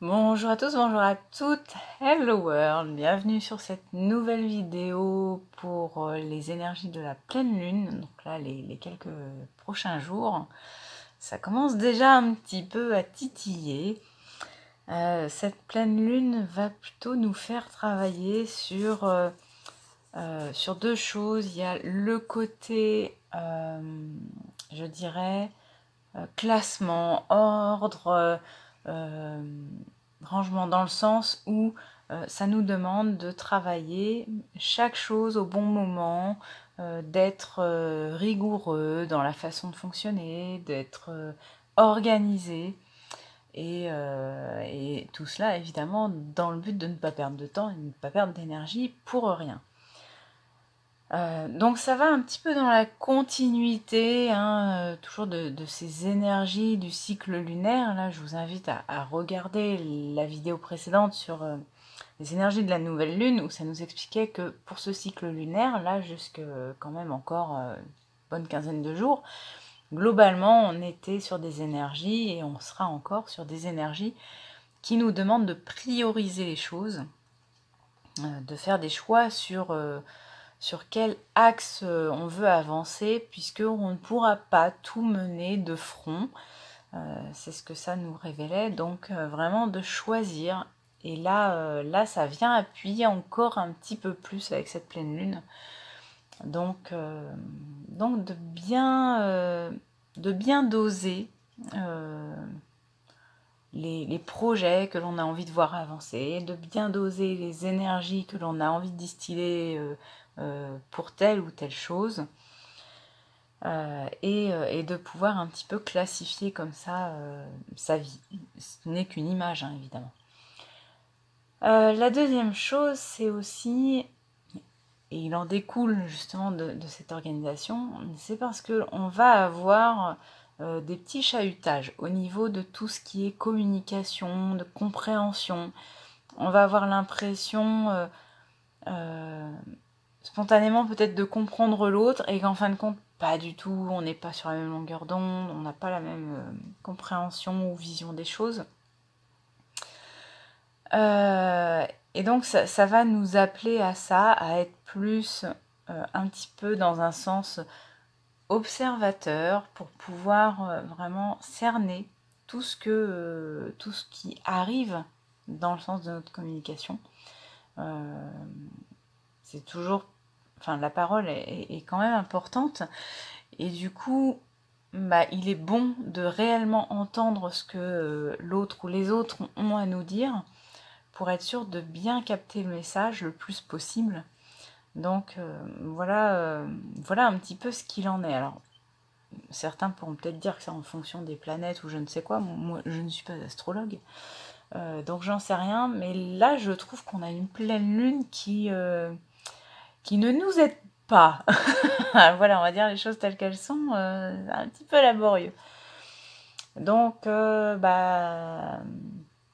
Bonjour à tous, bonjour à toutes, hello world, bienvenue sur cette nouvelle vidéo pour les énergies de la pleine lune. Donc là, les quelques prochains jours, ça commence déjà un petit peu à titiller. Cette pleine lune va plutôt nous faire travailler sur deux choses. Il y a le côté, je dirais, classement, ordre, rangement dans le sens où ça nous demande de travailler chaque chose au bon moment, d'être rigoureux dans la façon de fonctionner, d'être organisé et tout cela évidemment dans le but de ne pas perdre de temps et de ne pas perdre d'énergie pour rien. Donc ça va un petit peu dans la continuité, hein, toujours de ces énergies du cycle lunaire. Là, je vous invite à regarder la vidéo précédente sur les énergies de la nouvelle lune, où ça nous expliquait que pour ce cycle lunaire, là, jusque quand même encore une bonne quinzaine de jours, globalement, on était sur des énergies, et on sera encore sur des énergies qui nous demandent de prioriser les choses, de faire des choix sur quel axe on veut avancer, puisqu'on ne pourra pas tout mener de front. C'est ce que ça nous révélait, donc vraiment de choisir. Et là, ça vient appuyer encore un petit peu plus avec cette pleine lune. Donc de bien doser les projets que l'on a envie de voir avancer, de bien doser les énergies que l'on a envie de distiller pour telle ou telle chose, et de pouvoir un petit peu classifier comme ça sa vie. Ce n'est qu'une image, hein, évidemment. La deuxième chose, c'est aussi, et il en découle justement de cette organisation, c'est parce qu'on va avoir des petits chahutages au niveau de tout ce qui est communication, de compréhension. On va avoir l'impression spontanément peut-être de comprendre l'autre et qu'en fin de compte, pas du tout, on n'est pas sur la même longueur d'onde, on n'a pas la même compréhension ou vision des choses. Et donc ça va nous appeler à ça, à être plus un petit peu dans un sens observateur pour pouvoir vraiment cerner tout ce qui arrive dans le sens de notre communication. C'est toujours, enfin la parole est quand même importante, et du coup il est bon de réellement entendre ce que l'autre ou les autres ont à nous dire pour être sûr de bien capter le message le plus possible. Donc voilà un petit peu ce qu'il en est. Alors certains pourront peut-être dire que c'est en fonction des planètes ou je ne sais quoi. Moi je ne suis pas astrologue, donc j'en sais rien, mais là je trouve qu'on a une pleine lune qui ne nous aide pas. Voilà, on va dire les choses telles qu'elles sont, un petit peu laborieux. Donc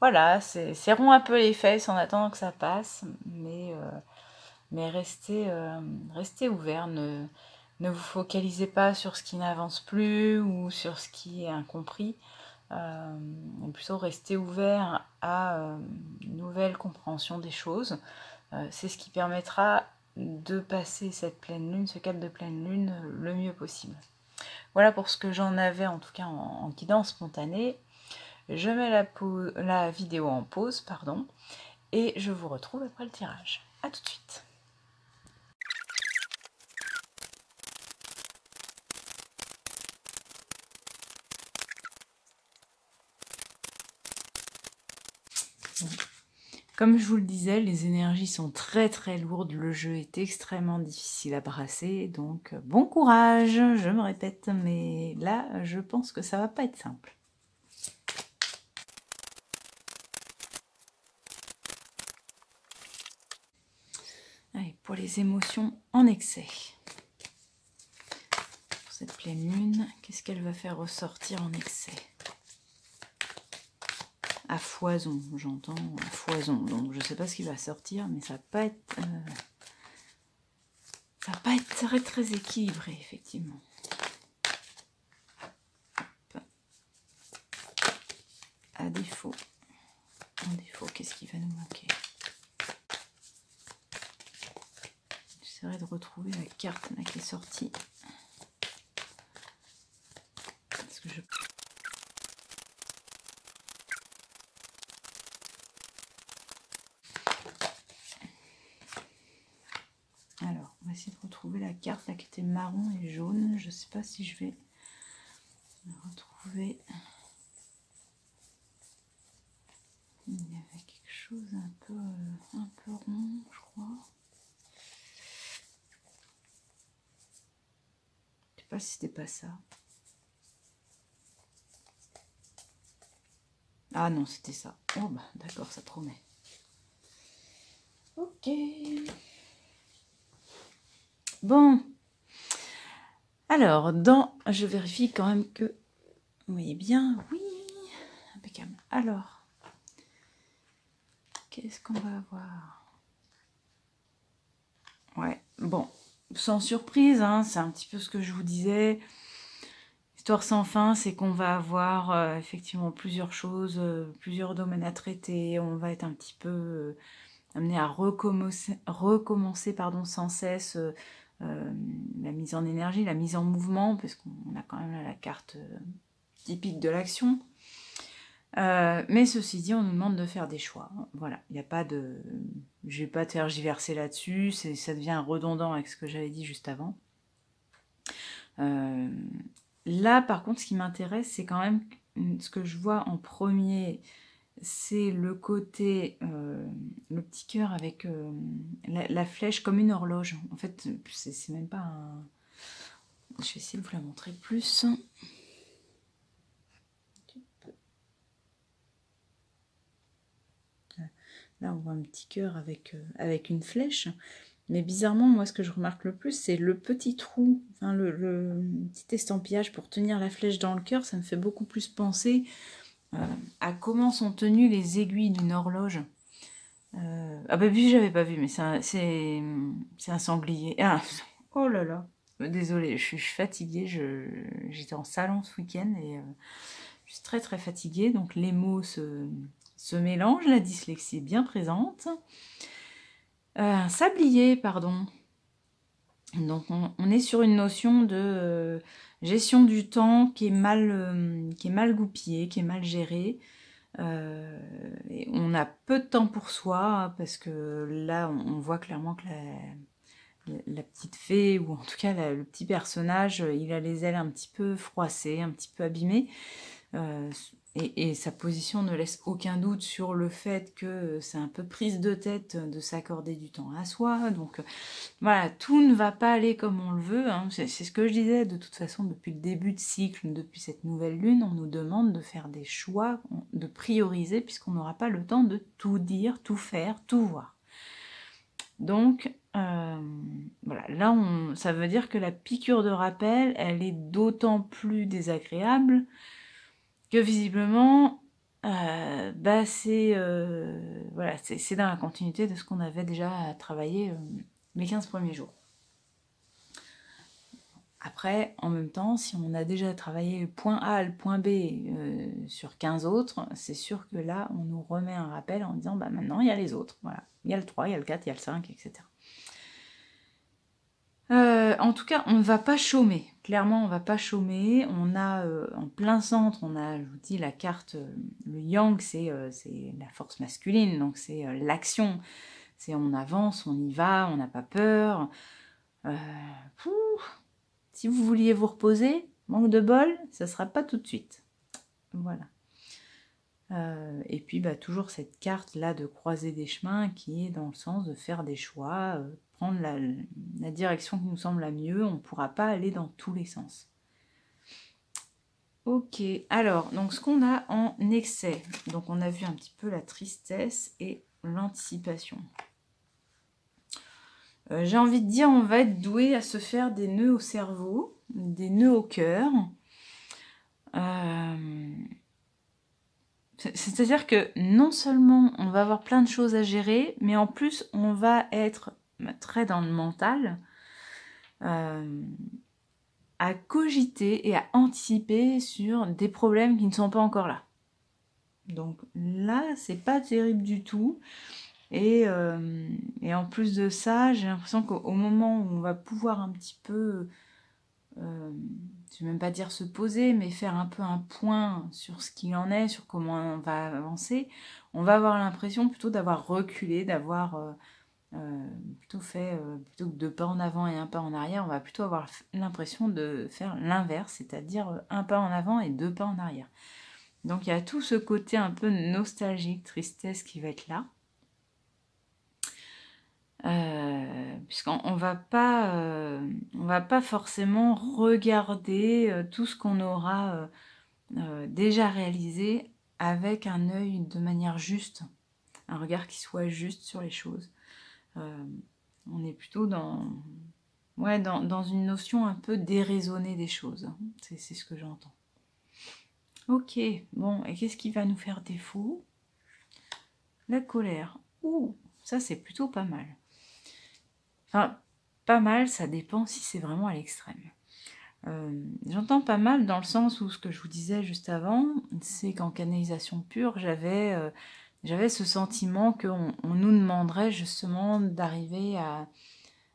voilà, serrons un peu les fesses en attendant que ça passe, mais restez ouverts, ne vous focalisez pas sur ce qui n'avance plus ou sur ce qui est incompris, plutôt restez ouverts à une nouvelle compréhension des choses. C'est ce qui permettra de passer cette pleine lune, ce cap de pleine lune, le mieux possible. Voilà pour ce que j'en avais en tout cas en guidance spontanée. Je mets la vidéo en pause, pardon, et je vous retrouve après le tirage. A tout de suite. Comme je vous le disais, les énergies sont très très lourdes, le jeu est extrêmement difficile à brasser, donc bon courage, je me répète, mais là je pense que ça va pas être simple. Allez, pour les émotions en excès. Pour cette pleine lune, qu'est-ce qu'elle va faire ressortir en excès? À foison, j'entends, à foison. Donc je sais pas ce qui va sortir, mais ça va pas être très très équilibré, effectivement. Hop. À défaut J'essaierai de retrouver la carte là, qui est sortie. Parce que je... Alors, on va essayer de retrouver la carte là qui était marron et jaune. Je ne sais pas si je vais la retrouver. Il y avait quelque chose un peu rond, je crois. Je sais pas si c'était pas ça. Ah non, c'était ça. Oh bah d'accord, ça promet. Ok. Bon. Alors, je vérifie quand même que... Vous voyez bien, oui. Impeccable. Alors, qu'est-ce qu'on va avoir? Ouais, bon. Sans surprise, hein, c'est un petit peu ce que je vous disais. Histoire sans fin, c'est qu'on va avoir effectivement plusieurs choses, plusieurs domaines à traiter. On va être un petit peu amené à recommencer pardon, sans cesse la mise en énergie, la mise en mouvement, parce qu'on a quand même là, la carte typique de l'action. Mais ceci dit, on nous demande de faire des choix. Voilà, il n'y a pas de... Je ne vais pas tergiverser là-dessus, ça devient redondant avec ce que j'avais dit juste avant. Là, par contre, ce qui m'intéresse, c'est quand même ce que je vois en premier, c'est le côté, le petit cœur avec la flèche comme une horloge. En fait, c'est même pas un... Je vais essayer de vous la montrer plus. Là, on voit un petit cœur avec une flèche. Mais bizarrement, moi, ce que je remarque le plus, c'est le petit trou, enfin, le petit estampillage pour tenir la flèche dans le cœur. Ça me fait beaucoup plus penser à comment sont tenues les aiguilles d'une horloge. Ah bah oui, j'avais pas vu, mais c'est un sanglier. Ah, oh là là. Désolée, je suis fatiguée. J'étais en salon ce week-end et je suis très très fatiguée. Donc les mots se mélangent, la dyslexie est bien présente. Un sablier, pardon. Donc on est sur une notion de gestion du temps qui est mal goupillée, qui est mal gérée. Et on a peu de temps pour soi parce que là on voit clairement que la petite fée, ou en tout cas le petit personnage, il a les ailes un petit peu froissées, un petit peu abîmées. Et sa position ne laisse aucun doute sur le fait que c'est un peu prise de tête de s'accorder du temps à soi. Donc voilà, tout ne va pas aller comme on le veut. Hein. C'est ce que je disais, de toute façon, depuis le début de cycle, depuis cette nouvelle lune, on nous demande de faire des choix, de prioriser, puisqu'on n'aura pas le temps de tout dire, tout faire, tout voir. Donc, voilà, là, ça veut dire que la piqûre de rappel, elle est d'autant plus désagréable que visiblement, bah voilà, c'est dans la continuité de ce qu'on avait déjà travaillé les 15 premiers jours. Après, en même temps, si on a déjà travaillé le point A, le point B sur 15 autres, c'est sûr que là, on nous remet un rappel en disant, bah maintenant, il y a les autres. Voilà. Il y a le 3, il y a le 4, il y a le 5, etc. En tout cas, on ne va pas chômer. Clairement, on ne va pas chômer. On a en plein centre, on a, je vous dis, la carte, le yang, c'est la force masculine, donc c'est l'action. C'est on avance, on y va, on n'a pas peur. Si vous vouliez vous reposer, manque de bol, ça ne sera pas tout de suite. Voilà. Et puis, bah, toujours cette carte-là de croiser des chemins qui est dans le sens de faire des choix, prendre la direction qui nous semble la mieux. On ne pourra pas aller dans tous les sens. Ok, alors, donc ce qu'on a en excès. Donc, on a vu un petit peu la tristesse et l'anticipation. J'ai envie de dire, on va être doué à se faire des nœuds au cerveau, des nœuds au cœur. C'est-à-dire que non seulement on va avoir plein de choses à gérer, mais en plus on va être très dans le mental, à cogiter et à anticiper sur des problèmes qui ne sont pas encore là. Donc là, c'est pas terrible du tout. Et en plus de ça, j'ai l'impression qu'au moment où on va pouvoir un petit peu, je ne vais même pas dire se poser, mais faire un peu un point sur ce qu'il en est, sur comment on va avancer, on va avoir l'impression plutôt d'avoir reculé, d'avoir plutôt fait, plutôt que 2 pas en avant et 1 pas en arrière, on va plutôt avoir l'impression de faire l'inverse, c'est-à-dire 1 pas en avant et 2 pas en arrière. Donc il y a tout ce côté un peu nostalgique, tristesse qui va être là. Puisqu'on va pas forcément regarder tout ce qu'on aura déjà réalisé avec un œil de manière juste, un regard qui soit juste sur les choses. On est plutôt dans une notion un peu déraisonnée des choses. C'est ce que j'entends. Ok, bon, et qu'est-ce qui va nous faire défaut? La colère. Ouh, ça c'est plutôt pas mal. Enfin, pas mal, ça dépend si c'est vraiment à l'extrême. J'entends pas mal dans le sens où ce que je vous disais juste avant, c'est qu'en canalisation pure, j'avais ce sentiment qu'on nous demanderait justement d'arriver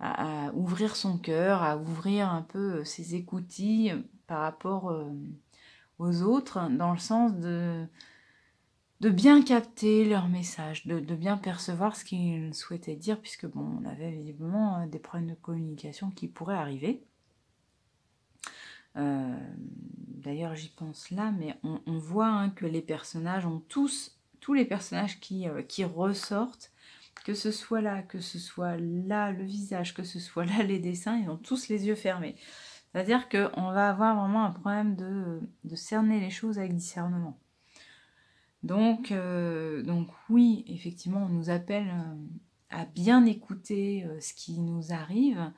à ouvrir son cœur, à ouvrir un peu ses écoutilles par rapport aux autres, dans le sens de bien capter leur message, de bien percevoir ce qu'ils souhaitaient dire, puisque bon, on avait visiblement des problèmes de communication qui pourraient arriver. D'ailleurs, j'y pense là, mais on voit que les personnages ont tous les personnages qui ressortent, que ce soit là le visage, que ce soit là les dessins, ils ont tous les yeux fermés. C'est-à-dire qu'on va avoir vraiment un problème de cerner les choses avec discernement. Donc oui, effectivement, on nous appelle à bien écouter ce qui nous arrive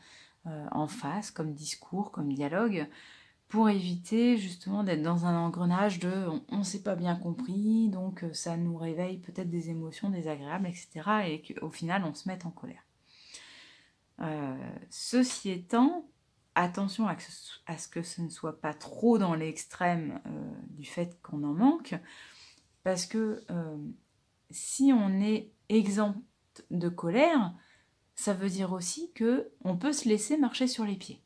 en face, comme discours, comme dialogue, pour éviter justement d'être dans un engrenage de on ne s'est pas bien compris, donc ça nous réveille peut-être des émotions désagréables, etc. et qu'au final, on se mette en colère. Ceci étant, attention à ce que ce ne soit pas trop dans l'extrême du fait qu'on en manque, parce que si on est exempt de colère, ça veut dire aussi qu'on peut se laisser marcher sur les pieds.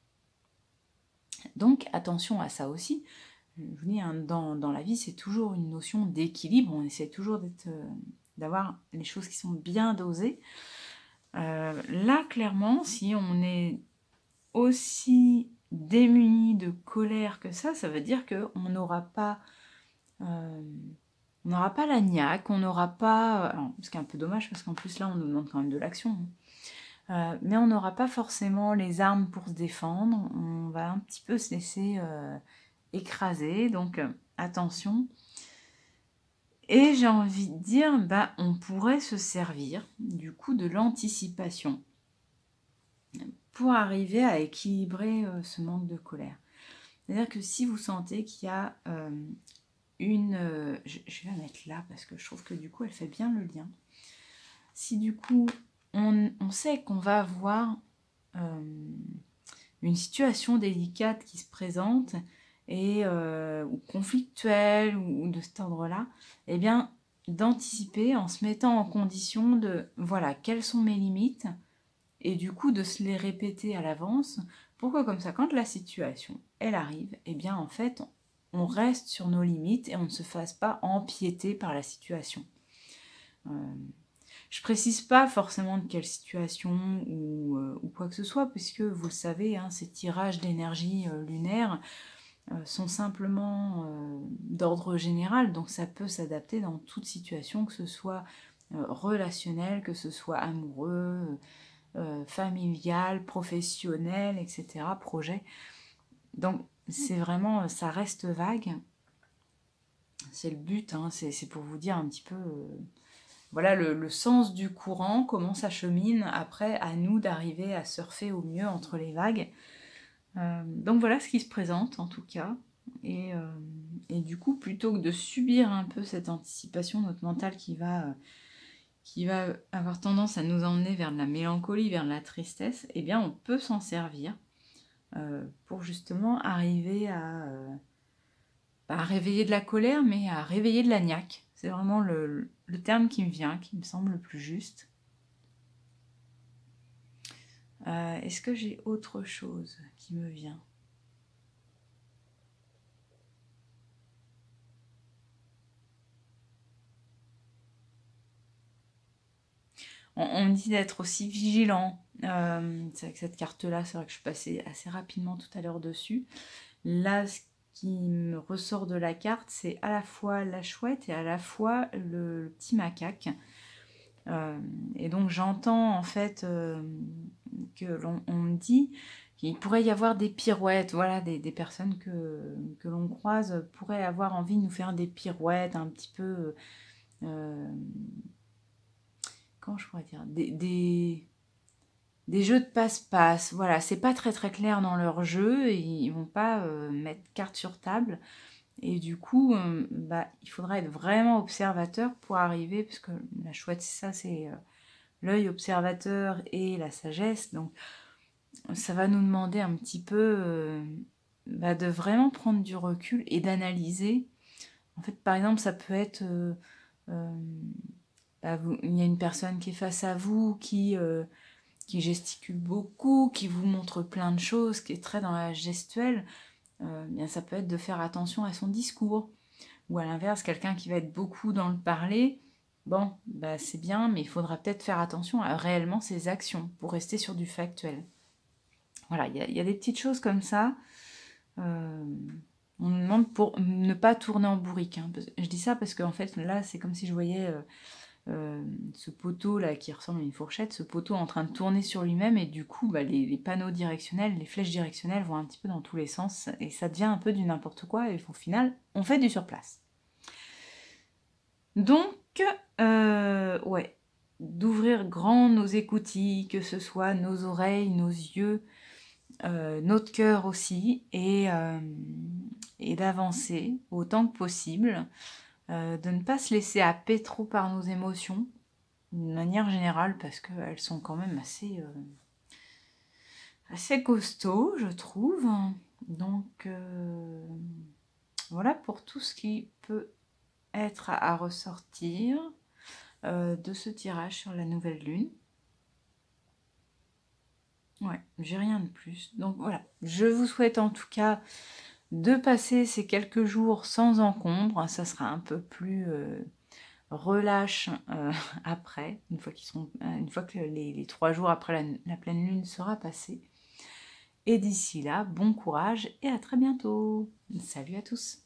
Donc attention à ça aussi. Je vous dis, dans la vie, c'est toujours une notion d'équilibre. On essaie toujours d'avoir les choses qui sont bien dosées. Là, clairement, si on est aussi démuni de colère que ça veut dire qu'on n'aura pas... on n'aura pas la niaque, on n'aura pas... Alors, ce qui est un peu dommage, parce qu'en plus, là, on nous demande quand même de l'action. Mais on n'aura pas forcément les armes pour se défendre. On va un petit peu se laisser écraser. Donc, attention. Et j'ai envie de dire, on pourrait se servir, du coup, de l'anticipation pour arriver à équilibrer ce manque de colère. C'est-à-dire que si vous sentez qu'il y a... je vais la mettre là parce que je trouve que du coup elle fait bien le lien. Si du coup on sait qu'on va avoir une situation délicate qui se présente et ou conflictuelle ou de cet ordre-là, eh bien d'anticiper en se mettant en condition de voilà quelles sont mes limites et du coup de se les répéter à l'avance. Pourquoi comme ça quand la situation elle arrive, eh bien en fait on reste sur nos limites et on ne se fasse pas empiéter par la situation. Je précise pas forcément de quelle situation ou quoi que ce soit, puisque vous le savez, ces tirages d'énergie lunaire sont simplement d'ordre général, donc ça peut s'adapter dans toute situation, que ce soit relationnel, que ce soit amoureux, familial, professionnel, etc., projet. Donc c'est vraiment, ça reste vague. C'est le but, c'est pour vous dire un petit peu, voilà le sens du courant, comment ça chemine. Après, à nous d'arriver à surfer au mieux entre les vagues. Donc voilà ce qui se présente en tout cas. Et du coup, plutôt que de subir un peu cette anticipation, notre mental qui va avoir tendance à nous emmener vers de la mélancolie, vers de la tristesse, eh bien on peut s'en servir pour justement arriver à réveiller de la colère, mais à réveiller de la niaque. C'est vraiment le terme qui me vient, qui me semble le plus juste. Est-ce que j'ai autre chose qui me vient? On me dit d'être aussi vigilant. C'est avec cette carte-là, c'est vrai que je suis passée assez rapidement tout à l'heure dessus. Là, ce qui me ressort de la carte, c'est à la fois la chouette et à la fois le petit macaque. Et donc j'entends en fait que on me dit qu'il pourrait y avoir des pirouettes, voilà, des personnes que l'on croise pourraient avoir envie de nous faire des pirouettes un petit peu, comment je pourrais dire, des jeux de passe-passe. Voilà, c'est pas très très clair dans leur jeu, et ils vont pas mettre carte sur table. Et du coup, bah, il faudra être vraiment observateur pour arriver, parce que la chouette, c'est ça, c'est l'œil observateur et la sagesse. Donc, ça va nous demander un petit peu bah, de vraiment prendre du recul et d'analyser. En fait, par exemple, ça peut être... bah, il y a une personne qui est face à vous, qui gesticule beaucoup, qui vous montre plein de choses, qui est très dans la gestuelle. Bien, ça peut être de faire attention à son discours. Ou à l'inverse, quelqu'un qui va être beaucoup dans le parler, bon, bah c'est bien, mais il faudra peut-être faire attention à réellement ses actions pour rester sur du factuel. Voilà, il y a des petites choses comme ça. On nous demande pour ne pas tourner en bourrique. Hein. Je dis ça parce qu'en fait, là, c'est comme si je voyais ce poteau là qui ressemble à une fourchette, ce poteau en train de tourner sur lui-même, et du coup, bah, les panneaux directionnels, les flèches directionnelles vont un petit peu dans tous les sens, et ça devient un peu du n'importe quoi, et au final, on fait du surplace. Donc, ouais, d'ouvrir grand nos écoutilles, que ce soit nos oreilles, nos yeux, notre cœur aussi, et d'avancer autant que possible, de ne pas se laisser happer trop par nos émotions, d'une manière générale, parce qu'elles sont quand même assez costauds, je trouve. Donc, voilà pour tout ce qui peut être à ressortir de ce tirage sur la nouvelle lune. Ouais, j'ai rien de plus. Donc voilà, je vous souhaite en tout cas de passer ces quelques jours sans encombre. Ça sera un peu plus relâche après, une fois que les 3 jours après la pleine lune sera passée. Et d'ici là, bon courage et à très bientôt. Salut à tous.